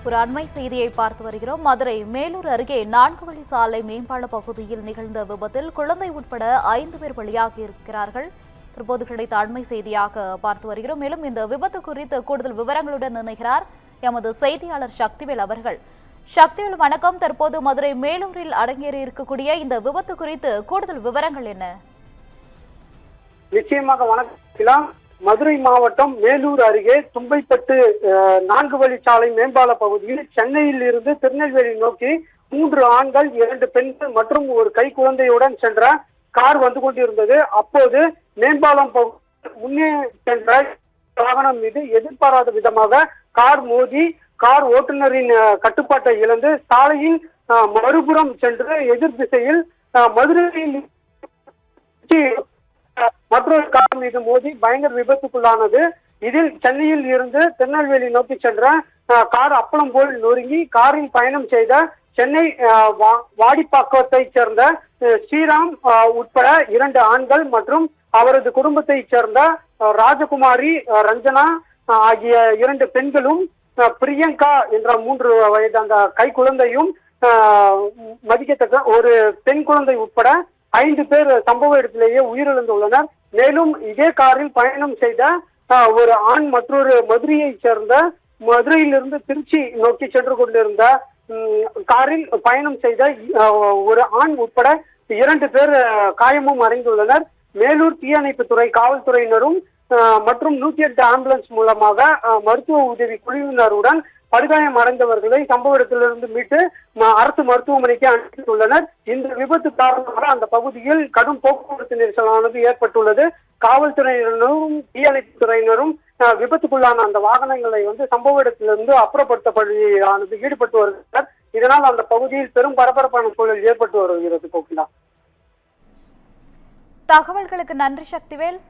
ஒரு அண்மை செய்தியை பார்த்து வருகிறோம். மதுரை மேலூர் அருகே 4 வழி சாலை மேம்பால பகுதியில் நிகழ்ந்த விபத்தில் குழந்தை உட்பட 5 பேர் பலியாகி இருக்கிறார்கள். தற்போது கிடைத்த அண்மை செய்தியாக பார்த்து வருகிறோம். மேலும் இந்த விபத்து குறித்து கூடுதல் விவரங்களுடன் இணைகிறார் எமது செய்தியாளர் சக்திவேல் அவர்கள். சக்திவேல் வணக்கம். தற்போது மதுரை மேலூரில் அரங்கேறி இருக்கக்கூடிய இந்த விபத்து குறித்து கூடுதல் விவரங்கள் என்ன? நிச்சயமாக வணக்கம். மதுரை மாவட்டம் மேலூர் அருகே தும்பைப்பட்டு 4 வழிச்சாலை மேம்பால பகுதியில் சென்னையில் இருந்து திருநெல்வேலி நோக்கி 3 ஆண்கள் 2 பெண்கள் மற்றும் ஒரு கை குழந்தையுடன் சென்ற கார் வந்து கொண்டிருந்தது. அப்போது மேம்பாலம் முன்னே சென்ற வாகனம் மீது எதிர்பாராத விதமாக கார் மோதி கார் ஓட்டுநரின் கட்டுப்பாட்டை இழந்து சாலையில் மறுபுறம் சென்று எதிர் திசையில் மதுரையில் மற்றொரு கார் மீது மோதி பயங்கர விபத்துக்குள்ளானது. இதில் சென்னையில் இருந்து திருநெல்வேலி நோக்கி சென்ற கார் அப்பளம் போல் நொறுங்கி காரில் பயணம் செய்த சென்னை வாடிப்பாக்கத்தை சேர்ந்த ஸ்ரீராம் உட்பட 2 ஆண்கள் மற்றும் அவரது குடும்பத்தை சேர்ந்த ராஜகுமாரி, ரஞ்சனா ஆகிய 2 பெண்களும் பிரியங்கா என்ற 3 வயது அந்த கை குழந்தையும் மதிக்கத்தக்க ஒரு பெண் குழந்தை உட்பட 5 பேர் சம்பவ இடத்திலேயே உயிரிழந்துள்ளனர். மேலும் இதே காரில் பயணம் செய்த ஒரு ஆண் மற்றொரு மதுரையை சேர்ந்த மதுரையிலிருந்து திருச்சி நோக்கி சென்று கொண்டிருந்த காரில் பயணம் செய்த ஒரு ஆண் உட்பட 2 பேர் காயமும் அடைந்துள்ளனர். மேலூர் தீயணைப்புத்துறை காவல்துறையினரும் மற்றும் 108 ஆம்புலன்ஸ் மூலமாக மருத்துவ உதவி குழுவினருடன் படுகாயம் அடைந்தவர்களை சம்பவ இடத்திலிருந்து மீட்டு அரசு மருத்துவமனைக்கு அனுப்பியுள்ளனர். இந்த விபத்து காரணமாக அந்த பகுதியில் கடும் போக்குவரத்து நெரிசலானது ஏற்பட்டுள்ளது. காவல்துறையினரும் தீயணைப்புத்துறையினரும் விபத்துக்குள்ளான அந்த வாகனங்களை சம்பவ இடத்திலிருந்து அப்புறப்படுத்தப்படியானது ஈடுபட்டு வருகின்றனர். இதனால் அந்த பகுதியில் பெரும் பரபரப்பான சூழல் ஏற்பட்டு வருகிறது. கோகிலா, தகவல்களுக்கு நன்றி சக்திவேல்.